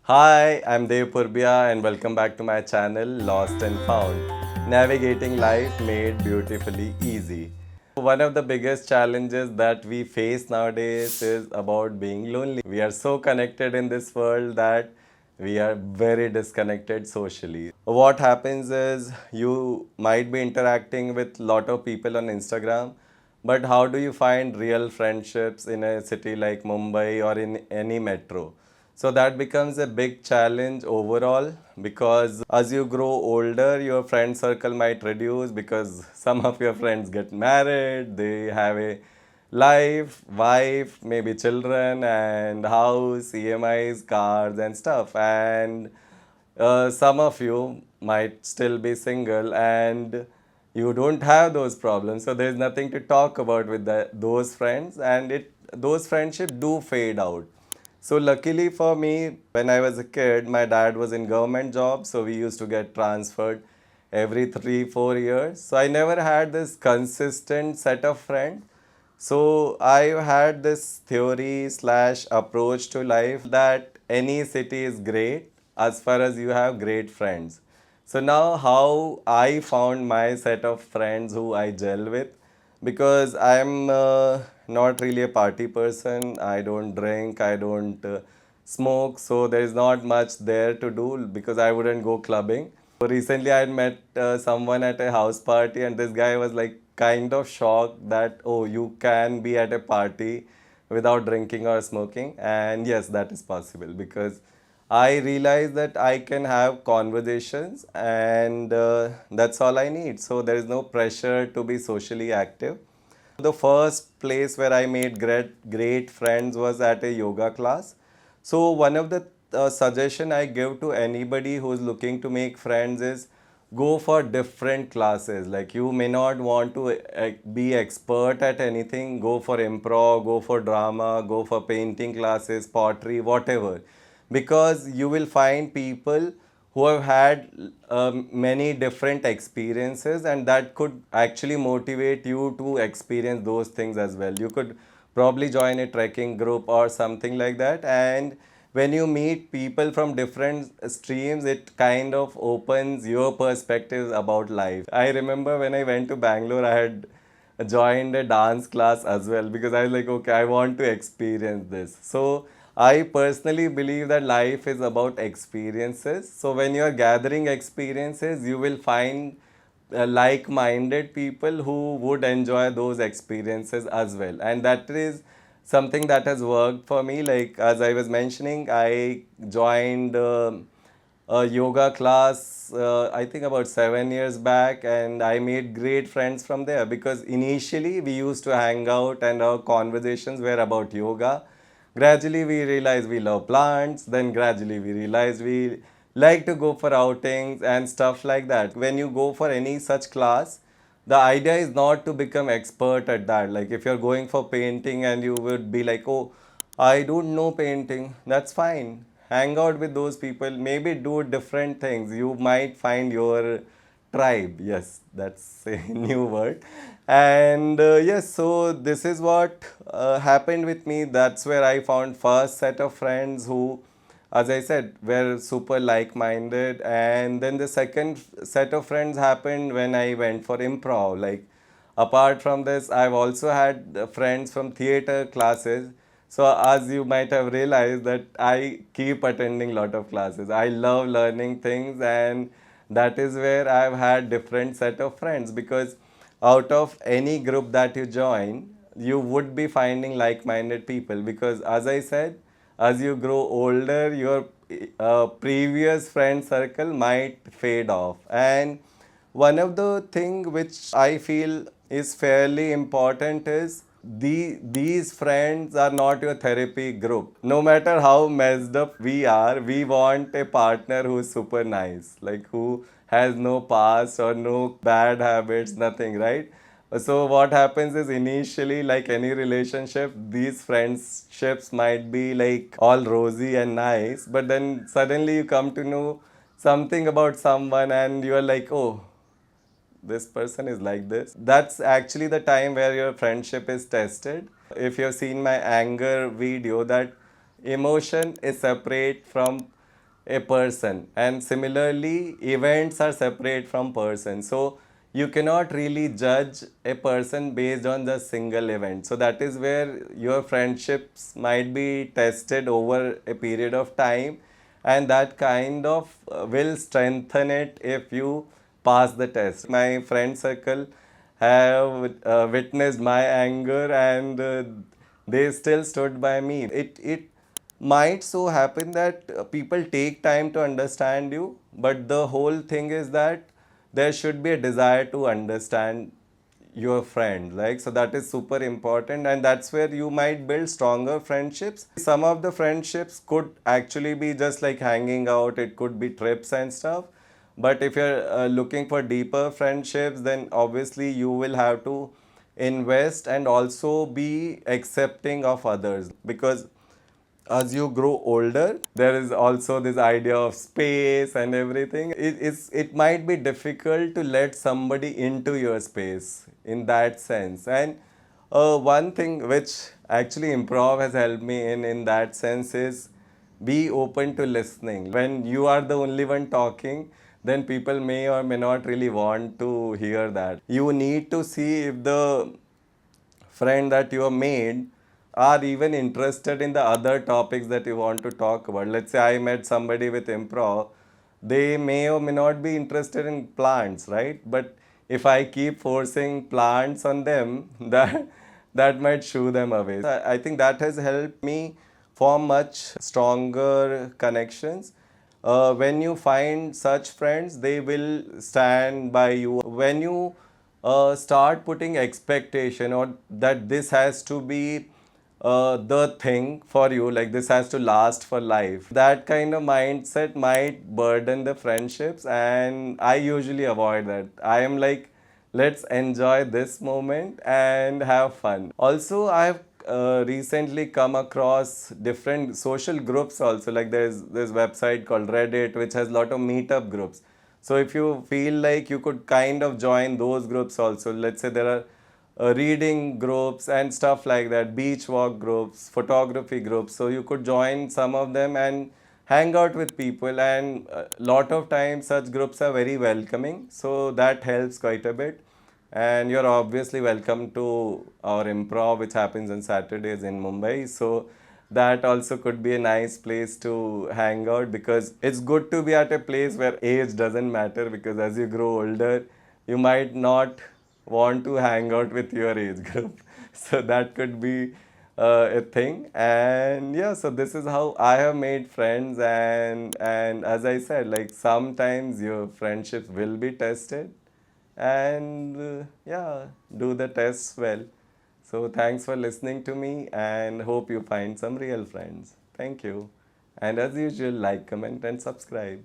Hi, I'm Dev Purbia and welcome back to my channel Lost and Found, Navigating Life Made Beautifully Easy. One of the biggest challenges that we face nowadays is about being lonely. We are so connected in this world that we are very disconnected socially. What happens is you might be interacting with a lot of people on Instagram, but how do you find real friendships in a city like Mumbai or in any metro? So that becomes a big challenge overall because as you grow older, your friend circle might reduce because some of your friends get married, they have a life, wife, maybe children, and house, EMIs, cars, and stuff. And some of you might still be single and you don't have those problems. So there's nothing to talk about with those friends, and those friendships do fade out. So luckily for me, when I was a kid, my dad was in government job, so we used to get transferred every 3 4 years. So I never had this consistent set of friends. So I had this theory slash approach to life that any city is great as far as you have great friends. So now how I found my set of friends who I gel with, because I'm not really a party person. I don't drink, I don't smoke, so there is not much there to do because I wouldn't go clubbing. So recently I had met someone at a house party, and this guy was like kind of shocked that, oh, you can be at a party without drinking or smoking. And yes, that is possible because I realized that I can have conversations, and that's all I need. So there is no pressure to be socially active. The first place where I made great friends was at a yoga class. So one of the suggestion I give to anybody who is looking to make friends is go for different classes. Like, you may not want to be expert at anything. Go for improv, go for drama, go for painting classes, pottery, whatever, because you will find people who have had many different experiences, and that could actually motivate you to experience those things as well. You could probably join a trekking group or something like that, and when you meet people from different streams, it kind of opens your perspectives about life. I remember when I went to Bangalore, I had joined a dance class as well because I was like, okay, I want to experience this. So I personally believe that life is about experiences. So when you are gathering experiences, you will find like-minded people who would enjoy those experiences as well, and that is something that has worked for me. Like, as I was mentioning, I joined a yoga class, I think about 7 years back, and I made great friends from there because initially we used to hang out and our conversations were about yoga. Gradually, we realized we love plants, then gradually, we realized we like to go for outings and stuff like that. When you go for any such class, the idea is not to become expert at that. Like, if you're going for painting and you would be like, oh, I don't know painting, that's fine. Hang out with those people, maybe do different things. You might find your tribe. Yes, that's a new word. And yes, so this is what happened with me. That's where I found first set of friends who, as I said, were super like-minded. And then the second set of friends happened when I went for improv. Like, apart from this, I've also had friends from theater classes. So as you might have realized that I keep attending a lot of classes. I love learning things, and that is where I've had different set of friends, because out of any group that you join, you would be finding like-minded people, because as I said, as you grow older, your previous friend circle might fade off. And one of the thing which I feel is fairly important is these friends are not your therapy group. No matter how messed up we are, we want a partner who is super nice, like who has no past or no bad habits, nothing, right? So what happens is, initially, like any relationship, these friendships might be like all rosy and nice, but then suddenly you come to know something about someone and you are like, oh, this person is like this. That's actually the time where your friendship is tested. If you've seen my anger video, that emotion is separate from a person, and similarly events are separate from person. So you cannot really judge a person based on the single event. So that is where your friendships might be tested over a period of time, and that kind of will strengthen it if you pass the test. My friend circle have witnessed my anger, and they still stood by me. It might so happen that people take time to understand you, but the whole thing is that there should be a desire to understand your friend, like, so that is super important, and that's where you might build stronger friendships. Some of the friendships could actually be just like hanging out, it could be trips and stuff, but if you're looking for deeper friendships, then obviously you will have to invest and also be accepting of others, because as you grow older, there is also this idea of space and everything. It might be difficult to let somebody into your space in that sense. And one thing which actually improv has helped me in that sense is be open to listening. When you are the only one talking, then people may or may not really want to hear that. You need to see if the friend that you have made are even interested in the other topics that you want to talk about. Let's say I met somebody with improv, they may or may not be interested in plants, right? But if I keep forcing plants on them, that might shoo them away. I think that has helped me form much stronger connections. When you find such friends, they will stand by you. When you start putting expectation, or that this has to be the thing for you, like this has to last for life, that kind of mindset might burden the friendships, and I usually avoid that. I am like, let's enjoy this moment and have fun. Also, I have recently come across different social groups also, like there's this website called Reddit which has a lot of meetup groups. So if you feel like, you could kind of join those groups also. Let's say there are reading groups and stuff like that, beach walk groups, photography groups. So you could join some of them and hang out with people, and a lot of times such groups are very welcoming. So that helps quite a bit. And you're obviously welcome to our improv, which happens on Saturdays in Mumbai. So that also could be a nice place to hang out, because it's good to be at a place where age doesn't matter, because as you grow older, you might not want to hang out with your age group. So that could be a thing. And yeah, so this is how I have made friends. And as I said, like, sometimes your friendships will be tested, and yeah, do the tests well. So thanks for listening to me, and hope you find some real friends. Thank you. And as usual, like, comment and subscribe.